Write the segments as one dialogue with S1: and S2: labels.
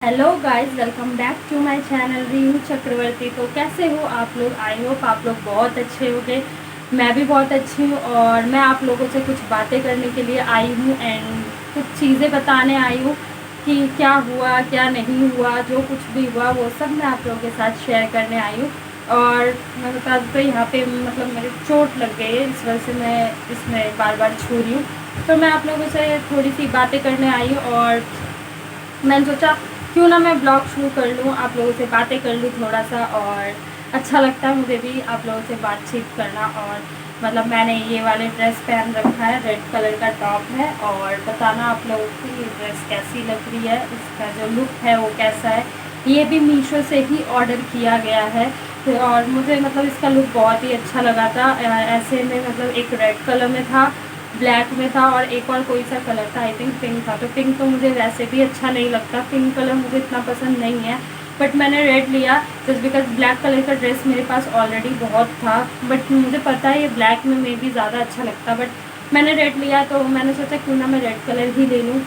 S1: Hello guys, welcome back to my channel Rihu Chakraborty. तो कैसे हो आप लोग? आई होप आप लोग बहुत अच्छे होंगे। मैं भी बहुत अच्छी हूँ और मैं आप लोगों से कुछ बातें करने के लिए आई हूँ एंड कुछ चीज़ें बताने आई हूँ कि क्या हुआ क्या नहीं हुआ, जो कुछ भी हुआ वो सब मैं आप लोगों के साथ शेयर करने आई हूँ। और मैं बता दूँ तो यहाँ पे मतलब मेरे चोट लग गई है, इस वजह से मैं इसमें बार बार छू रही हूँ। तो मैं आप लोगों से थोड़ी सी बातें करने आई हूँ और मैंने सोचा क्यों ना मैं ब्लॉग शुरू कर लूँ, आप लोगों से बातें कर लूँ थोड़ा सा। और अच्छा लगता है मुझे भी आप लोगों से बातचीत करना। और मतलब मैंने ये वाले ड्रेस पहन रखा है, रेड कलर का टॉप है। और बताना आप लोगों को ये ड्रेस कैसी लग रही है, इसका जो लुक है वो कैसा है। ये भी मीशो से ही ऑर्डर किया गया है। और मुझे मतलब इसका लुक बहुत ही अच्छा लगा था। ऐसे में मतलब एक रेड कलर में था, ब्लैक में था और एक और कोई सा कलर था, आई थिंक पिंक था। तो पिंक तो मुझे वैसे भी अच्छा नहीं लगता, पिंक कलर मुझे इतना पसंद नहीं है। बट मैंने रेड लिया जस्ट बिकॉज ब्लैक कलर का ड्रेस मेरे पास ऑलरेडी बहुत था। बट मुझे पता है ये ब्लैक में मे भी ज़्यादा अच्छा लगता, बट मैंने रेड लिया तो मैंने सोचा क्यों ना मैं रेड कलर ही ले लूँ।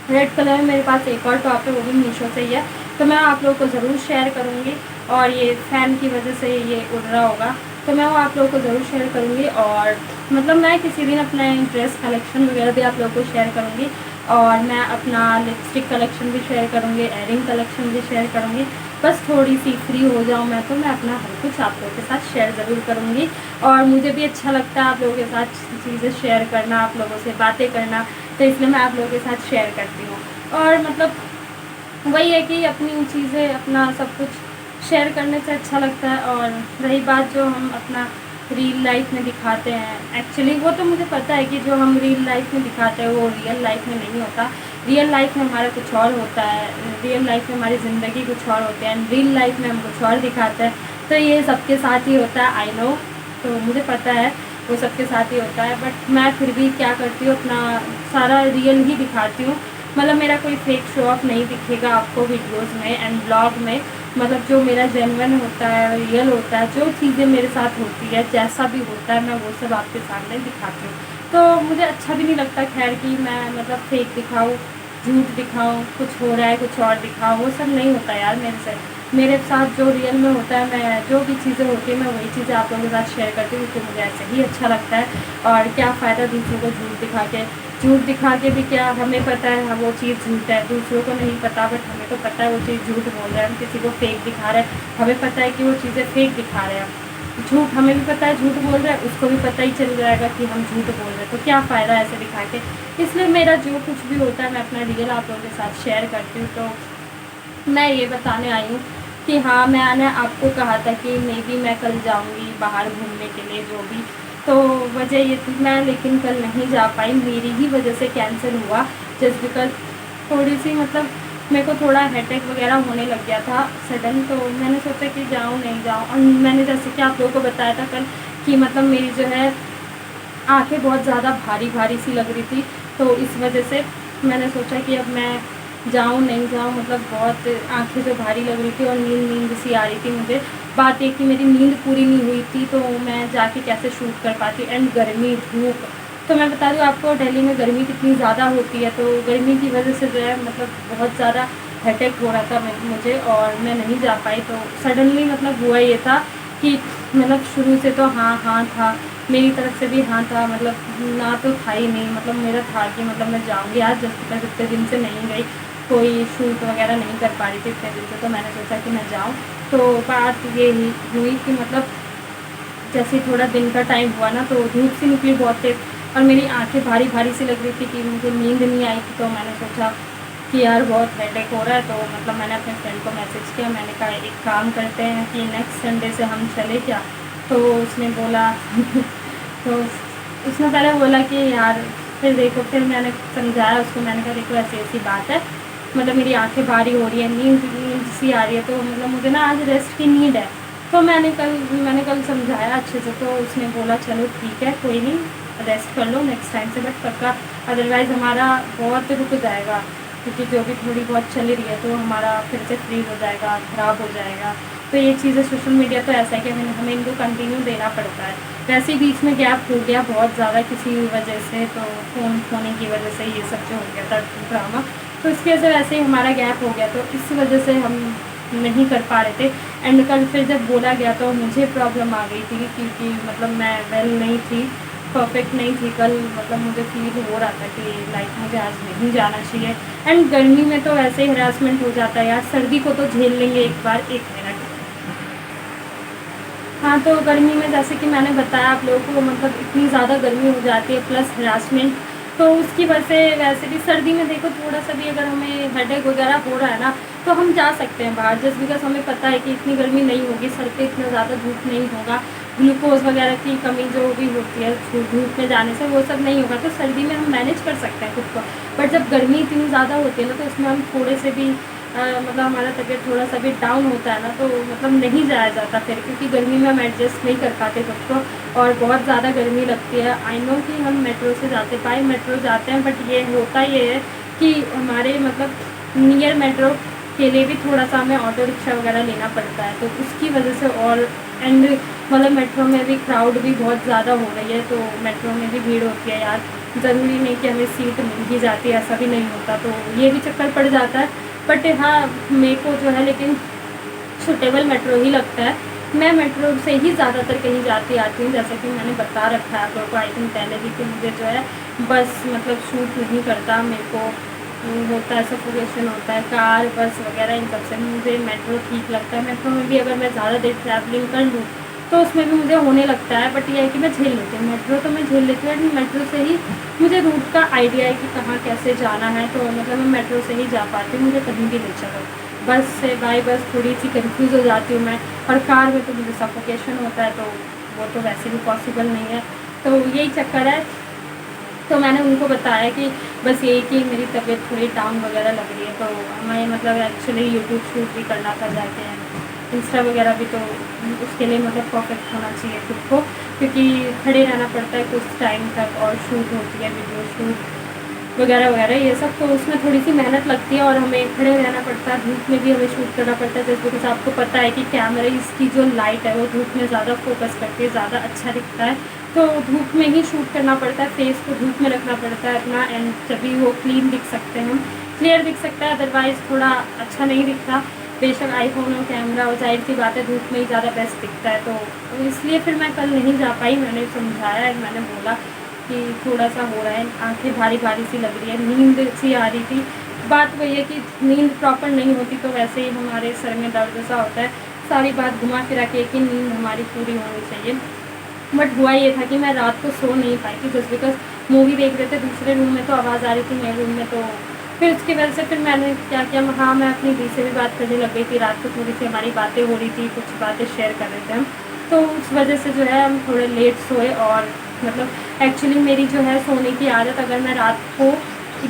S1: रेड कलर में मेरे पास एक और टॉप है, वो भी मीशो से ही है। तो मैं आप लोगों को ज़रूर शेयर करूँगी। और ये फ़ैन की वजह से ये उड़ रहा होगा, तो मैं वो आप लोगों को ज़रूर शेयर करूँगी। और मतलब मैं किसी दिन अपना ड्रेस कलेक्शन वगैरह भी आप लोगों को शेयर करूँगी। और मैं अपना लिपस्टिक कलेक्शन भी शेयर करूँगी, एयरिंग कलेक्शन भी शेयर करूँगी। बस थोड़ी सी फ्री हो जाऊँ मैं तो मैं अपना हर कुछ आप लोगों के साथ शेयर ज़रूर करूँगी। और मुझे भी अच्छा लगता है आप लोगों के साथ चीज़ें शेयर करना, आप लोगों से बातें करना। तो इसलिए मैं आप लोगों के साथ शेयर करती हूँ। और मतलब वही है कि अपनी चीज़ें अपना सब कुछ शेयर करने से अच्छा लगता है। और रही बात जो हम अपना रियल लाइफ में दिखाते हैं, एक्चुअली वो तो मुझे पता है कि जो हम रियल लाइफ में दिखाते हैं वो रियल लाइफ में नहीं होता। रियल लाइफ में हमारा कुछ और होता है, रियल लाइफ में हमारी ज़िंदगी कुछ और होती है एंड रियल लाइफ में हम कुछ और दिखाते हैं। तो ये सबके साथ ही होता है, आई नो। तो मुझे पता है वो सबके साथ ही होता है, बट मैं फिर भी क्या करती हूँ, अपना सारा रियल ही दिखाती हूँ। मतलब मेरा कोई फेक शो ऑफ नहीं दिखेगा आपको वीडियोस में एंड ब्लॉग में। मतलब जो मेरा जेन्युइन होता है, रियल होता है, जो चीज़ें मेरे साथ होती है, जैसा भी होता है मैं वो सब आपके सामने दिखाती हूँ। तो मुझे अच्छा भी नहीं लगता खैर कि मैं मतलब फेक दिखाऊँ, झूठ दिखाऊँ, कुछ हो रहा है कुछ और दिखाऊँ, वो सब नहीं होता यार मेरे से। मेरे साथ जो रियल में होता है, मैं जो भी चीज़ें होती है मैं वही चीज़ें आप लोगों के साथ शेयर करती हूँ, क्योंकि मुझे ऐसे ही अच्छा लगता है। और क्या फ़ायदा दूसरों को झूठ दिखा के, झूठ दिखा के भी क्या, हमें पता है हाँ वो चीज़ झूठ है, दूसरों को नहीं पता, बट हमें तो पता है वो चीज़ झूठ बोल रहे हैं। हम किसी को फेक दिखा रहे हैं, हमें पता है कि वो चीज़ें फेक दिखा रहे हैं। झूठ हमें भी पता है झूठ बोल रहे हैं, उसको भी पता ही चल जाएगा कि हम झूठ बोल रहे हैं, तो क्या फ़ायदा ऐसे दिखा के। इसलिए मेरा जो कुछ भी होता है मैं अपना रियल आप लोगों के साथ शेयर करती हूँ। तो मैं ये बताने आई हूँ कि हाँ, मैंने आपको कहा था कि मे बी मैं कल जाऊँगी बाहर घूमने के लिए, जो भी। तो वजह ये थी मैं लेकिन कल नहीं जा पाई, मेरी ही वजह से कैंसिल हुआ। जस्ट बिकॉज थोड़ी सी मतलब मेरे को थोड़ा हेडेक वगैरह होने लग गया था सडन, तो मैंने सोचा कि जाऊँ नहीं जाऊँ। और मैंने जैसे कि आप लोगों को बताया था कल कि मतलब मेरी जो है आँखें बहुत ज़्यादा भारी भारी सी लग रही थी। तो इस वजह से मैंने सोचा कि अब मैं जाऊँ नहीं जाऊँ, मतलब बहुत आँखें जो भारी लग रही थी और नींद नींद सी आ रही थी मुझे। बात ये कि मेरी नींद पूरी नहीं हुई थी, तो मैं जाके कैसे शूट कर पाती। एंड गर्मी धूप, तो मैं बता दूँ आपको दिल्ली में गर्मी कितनी ज़्यादा होती है। तो गर्मी की वजह से जो है मतलब बहुत ज़्यादा हेडेक हो रहा था मुझे और मैं नहीं जा पाई। तो सडनली मतलब हुआ ये था कि मतलब शुरू से तो हाँ हाँ था, मेरी तरफ से भी हाँ था, मतलब ना तो था ही नहीं। मतलब मेरा था कि मतलब मैं जाऊँगी आज, जस्ट बिकॉज इतने दिन से नहीं गई, कोई शूट वगैरह नहीं कर पा रही थी इतने दिन से, तो मैंने सोचा कि मैं जाऊँ। तो बात ये हुई कि मतलब जैसे ही थोड़ा दिन का टाइम हुआ ना, तो धूप सी निकली बहुत तेज़ और मेरी आंखें भारी भारी सी लग रही थी कि मुझे नींद नहीं आई थी। तो मैंने सोचा कि यार बहुत हेडेक हो रहा है, तो मतलब मैंने अपने फ्रेंड को मैसेज किया। मैंने कहा एक काम करते हैं कि नेक्स्ट संडे से हम चले क्या। तो उसने बोला तो उसने पहले बोला कि यार, फिर देखो, फिर मैंने समझाया उसको। मैंने कहा देखो ऐसी ऐसी बात है, मतलब मेरी आंखें भारी हो रही है, नींद नींद सी आ रही है, तो मतलब मुझे ना आज रेस्ट की नीड है। तो मैंने कल समझाया अच्छे से। तो उसने बोला चलो ठीक है कोई नहीं, रेस्ट कर लो नेक्स्ट टाइम से, बट पक्का, अदरवाइज़ हमारा बहुत रुक जाएगा, क्योंकि जो भी थोड़ी बहुत चली रही है तो हमारा फिर से फ्रीज हो जाएगा, ख़राब हो जाएगा। तो ये चीज़ें सोशल मीडिया तो ऐसा है कि हमें इनको कंटिन्यू देना पड़ता है। वैसे ही बीच में गैप हो गया बहुत ज़्यादा किसी वजह से, तो फ़ोन खोने की वजह से ये सब जो हो गया था ड्रामा। तो इसकी वजह से वैसे ही हमारा गैप हो गया, तो इस वजह से हम नहीं कर पा रहे थे। एंड कल फिर जब बोला गया तो मुझे प्रॉब्लम आ गई थी, क्योंकि मतलब मैं वेल नहीं थी, परफेक्ट नहीं थी कल। मतलब मुझे फील हो रहा था कि लाइक मुझे आज नहीं जाना चाहिए। एंड गर्मी में तो वैसे ही हरासमेंट हो जाता है यार, सर्दी को तो झेल लेंगे एक बार। 1 मिनट। हाँ, तो गर्मी में जैसे कि मैंने बताया आप लोगों को, मतलब इतनी ज़्यादा गर्मी हो जाती है प्लस हरासमेंट, तो उसकी वजह से वैसे भी सर्दी में देखो थोड़ा सा भी अगर हमें हेडेक वगैरह हो रहा है ना, तो हम जा सकते हैं बाहर, जस्ट बिकॉज हमें पता है कि इतनी गर्मी नहीं होगी, सर पे इतना ज़्यादा धूप नहीं होगा, ग्लूकोज वगैरह की कमी जो भी होती है धूप में जाने से वो सब नहीं होगा, तो सर्दी में हम मैनेज कर सकते हैं खुद को। बट जब गर्मी इतनी ज़्यादा होती है ना, तो इसमें हम थोड़े से भी मतलब हमारा तबीयत थोड़ा सा भी डाउन होता है ना, तो मतलब नहीं जाया जाता फिर, क्योंकि गर्मी में हम एडजस्ट नहीं कर पाते खुद को, और बहुत ज़्यादा गर्मी लगती है। आई नो कि हम मेट्रो से जाते पाए मेट्रो जाते हैं, बट ये होता ये है कि हमारे मतलब नियर मेट्रो के लिए भी थोड़ा सा हमें ऑटो रिक्शा वगैरह लेना पड़ता है, तो उसकी वजह से। और एंड मतलब मेट्रो में भी क्राउड भी बहुत ज़्यादा हो रही है, तो मेट्रो में भी भीड़ होती है यार, ज़रूरी नहीं कि हमें सीट मिल ही जाती है, ऐसा भी नहीं होता, तो ये भी चक्कर पड़ जाता है। बट हाँ, मेरे को जो है लेकिन सूटेबल मेट्रो ही लगता है। मैं मेट्रो से ही ज़्यादातर कहीं जाती आती हूँ, जैसे कि मैंने बता रखा है आप लोगों को आई थिंक पहले भी, कि मुझे जो है बस मतलब शूट नहीं करता, मेरे को होता है सफोकेशन होता है, कार बस वगैरह इन सब से। मुझे मेट्रो ठीक लगता है। मेट्रो में भी अगर मैं ज़्यादा देर ट्रैवलिंग कर लूँ तो उसमें भी मुझे होने लगता है, बट ये है कि मैं झेल लेती हूँ, मेट्रो तो मैं झेल लेती हूँ। एंड मेट्रो से ही मुझे रूट का आइडिया है कि कहाँ कैसे जाना है, तो मतलब मैं मेट्रो से ही जा पाती हूँ, मुझे कहीं भी ले चलो। बस से बाई बस थोड़ी सी कंफ्यूज हो जाती हूँ मैं, और कार में तो मुझे सफोकेशन होता है, तो वो तो वैसे भी पॉसिबल नहीं है, तो यही चक्कर है। तो मैंने उनको बताया कि बस यही कि मेरी तबीयत थोड़ी डाउन वगैरह लग रही है, तो हमें मतलब एक्चुअली यूट्यूब शूट भी करना था जाके, इंस्टा वगैरह भी, तो उसके लिए मतलब परफेक्ट होना चाहिए खुद को, क्योंकि खड़े रहना पड़ता है कुछ टाइम तक, और शूट होती है वीडियो शूट वगैरह वगैरह ये सब, तो उसमें थोड़ी सी मेहनत लगती है, और हमें खड़े रहना पड़ता है, धूप में भी हमें शूट करना पड़ता है, जैसे कि आपको पता है कि कैमरे इसकी जो लाइट है वो धूप में ज़्यादा फोकस करती है, ज़्यादा अच्छा दिखता है, तो धूप में ही शूट करना पड़ता है, फेस को धूप में रखना पड़ता है अपना, एंड तभी वो क्लीन दिख सकते हैं, हम क्लियर दिख सकता है, अदरवाइज़ थोड़ा अच्छा नहीं दिखता। बेशक आईफोन और कैमरा, और जाहिर सी बात है धूप में ही ज़्यादा बेस्ट दिखता है, तो इसलिए फिर मैं कल नहीं जा पाई। मैंने समझाया, मैंने बोला कि थोड़ा सा हो रहा है, आंखें भारी भारी सी लग रही है, नींद सी आ रही थी। बात वही है कि नींद प्रॉपर नहीं होती तो वैसे ही हमारे सर में दर्द सा होता है, सारी बात घुमा फिरा के कि नींद हमारी पूरी होनी चाहिए। बट हुआ ये था कि मैं रात को सो नहीं पाई थी, जस्ट बिकॉज मूवी देख रहे थे दूसरे रूम में, तो आवाज़ आ रही थी मेरे रूम में, तो फिर उसकी वजह से फिर मैंने क्या किया, हाँ मैं अपनी दी से भी बात करने लग गई थी, रात को थोड़ी सी हमारी बातें हो रही थी, कुछ बातें शेयर कर रहे थे हम, तो उस वजह से जो है हम थोड़े लेट सोए। और मतलब एक्चुअली मेरी जो है सोने की आदत, अगर मैं रात को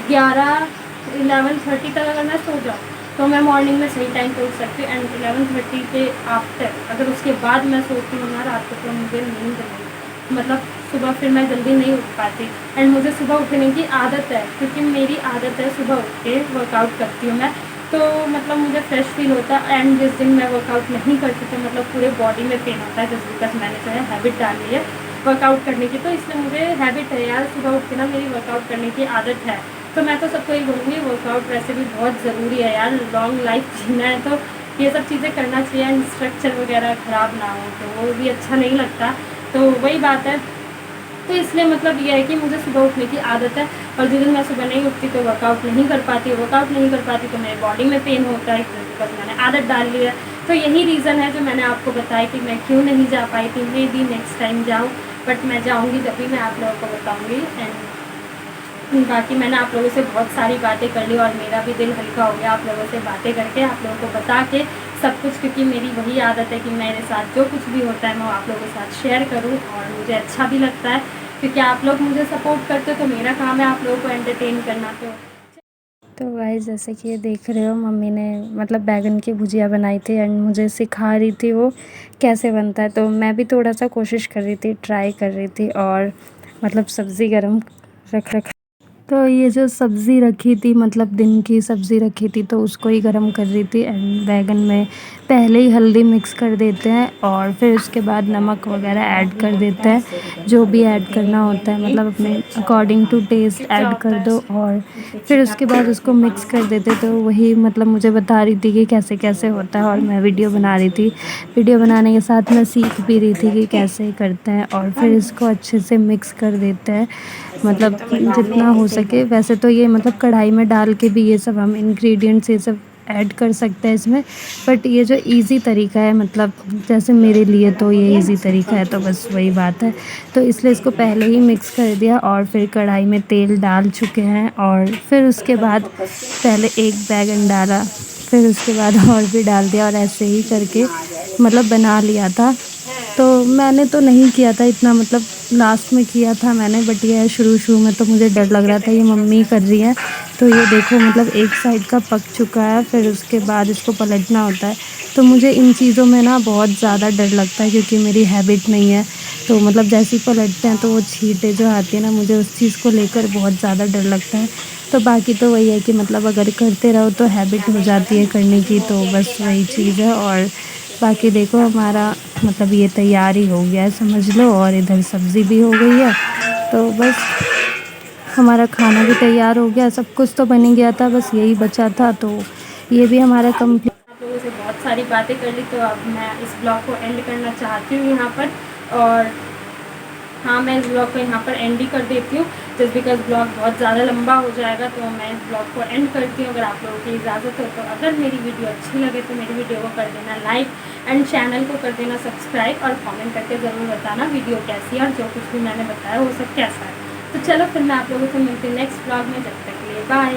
S1: 11-11:30 तक अगर मैं सो जाऊँ तो मैं मॉर्निंग में सही टाइम पे उठ सकती हूँ, एंड 11:30 के आफ्टर अगर उसके बाद मैं सोती हूँ ना रात को, तो मुझे नींद नहीं, मतलब सुबह फिर मैं जल्दी नहीं उठ पाती। एंड मुझे सुबह उठने की आदत है, क्योंकि मेरी आदत है सुबह उठ के वर्कआउट करती हूँ मैं, तो मतलब मुझे फ्रेश फील होता है। एंड जिस दिन मैं वर्कआउट नहीं करती तो मतलब पूरे बॉडी में पेन होता है, जस्ट बिकॉज मैंने जो है हैबिट डाल ली है वर्कआउट करने की, तो इसलिए मुझे हैबिट है यार सुबह उठ के ना, मेरी वर्कआउट करने की आदत है। तो मैं तो सबको ही बोलूँगी, वर्कआउट वैसे भी बहुत ज़रूरी है यार, लॉन्ग लाइफ जीना है तो ये सब चीज़ें करना चाहिए, एंड स्ट्रक्चर वगैरह ख़राब ना हो तो वो भी अच्छा नहीं लगता, तो वही बात है। तो इसलिए मतलब ये है कि मुझे सुबह उठने की आदत है, और जिस दिन मैं सुबह नहीं उठती तो वर्कआउट नहीं कर पाती, वर्कआउट नहीं कर पाती तो मेरे बॉडी में पेन होता है, बिकॉज मैंने आदत डाल ली है। तो यही रीज़न है जो मैंने आपको बताया कि मैं क्यों नहीं जा पाई थी। मे बी नेक्स्ट टाइम जाऊँ, बट मैं जाऊँगी जब भी मैं आप लोगों को बताऊँगी। एंड बाकी मैंने आप लोगों से बहुत सारी बातें कर ली, और मेरा भी दिल हल्का हो गया आप लोगों से बातें करके, आप लोगों को बता के सब कुछ, क्योंकि मेरी वही आदत है कि मेरे साथ जो कुछ भी होता है मैं आप लोगों के साथ शेयर करूं, और मुझे अच्छा भी लगता है क्योंकि आप लोग मुझे सपोर्ट करते हो, तो मेरा काम है आप लोगों को एंटरटेन करना। तो गाइस जैसे कि ये देख रहे हो, मम्मी ने मतलब बैगन की भुजिया बनाई थी, एंड मुझे सिखा रही थी वो कैसे बनता है, तो मैं भी थोड़ा सा कोशिश कर रही थी, ट्राई कर रही थी, और मतलब सब्ज़ी गरम रख
S2: तो ये जो सब्ज़ी रखी थी, मतलब दिन की सब्ज़ी रखी थी, तो उसको ही गरम कर रही थी। एंड बैंगन में पहले ही हल्दी मिक्स कर देते हैं और फिर उसके बाद नमक वगैरह ऐड कर देते हैं, जो भी ऐड करना होता है, मतलब अपने अकॉर्डिंग टू टेस्ट ऐड कर दो। और फिर उसके बाद उसको मिक्स कर देते। तो वही मतलब मुझे बता रही थी कि कैसे कैसे होता है, और मैं वीडियो बना रही थी। वीडियो बनाने के साथ मैं सीख भी रही थी कि कैसे करते हैं। और फिर इसको अच्छे से मिक्स कर देते हैं, मतलब जितना हो सके। वैसे तो ये मतलब कढ़ाई में डाल के भी ये सब हम इंग्रेडिएंट्स ये सब ऐड कर सकते हैं इसमें, बट ये जो इजी तरीका है, मतलब जैसे मेरे लिए तो ये इजी तरीका है, तो बस वही बात है। तो इसलिए इसको पहले ही मिक्स कर दिया और फिर कढ़ाई में तेल डाल चुके हैं। और फिर उसके बाद पहले एक बैंगन डाला, फिर उसके बाद और भी डाल दिया, और ऐसे ही करके मतलब बना लिया था। तो मैंने तो नहीं किया था इतना, मतलब लास्ट में किया था मैंने, बट ये शुरू में तो मुझे डर लग रहा था, ये मम्मी कर रही है। तो ये देखो, मतलब एक साइड का पक चुका है, फिर उसके बाद इसको पलटना होता है। तो मुझे इन चीज़ों में ना बहुत ज़्यादा डर लगता है, क्योंकि मेरी हैबिट नहीं है। तो मतलब जैसे ही पलटते हैं तो वो छींटे जो आती है ना, मुझे उस चीज़ को लेकर बहुत ज़्यादा डर लगता है। तो बाकी तो वही है कि मतलब अगर करते रहो तो हैबिट हो जाती है करने की, तो बस वही चीज़ है। और बाकी देखो, हमारा मतलब ये तैयार ही हो गया है समझ लो, और इधर सब्ज़ी भी हो गई है। तो बस हमारा खाना भी तैयार हो गया, सब कुछ तो बन ही गया था, बस यही बचा था। तो ये भी हमारा कंप्लीट।
S1: आप लोगों से बहुत सारी बातें कर ली, तो अब मैं इस ब्लॉग को एंड करना चाहती हूँ यहाँ पर। और हाँ, मैं इस ब्लॉग को यहाँ पर एंड ही कर देती हूँ, जस्ट बिकॉज ब्लॉग बहुत ज़्यादा लंबा हो जाएगा। तो मैं इस ब्लॉग को एंड करती हूँ, अगर आप लोगों की इजाज़त हो तो। अगर मेरी वीडियो अच्छी लगे तो मेरी वीडियो को कर देना लाइक, एंड चैनल को कर देना सब्सक्राइब, और कमेंट करके ज़रूर बताना वीडियो कैसी है, और जो कुछ भी मैंने बताया वो सब कैसा है। तो चलो फिर मैं आप लोगों से मिलती हूँ नेक्स्ट ब्लॉग में, जब तक के लिए बाय।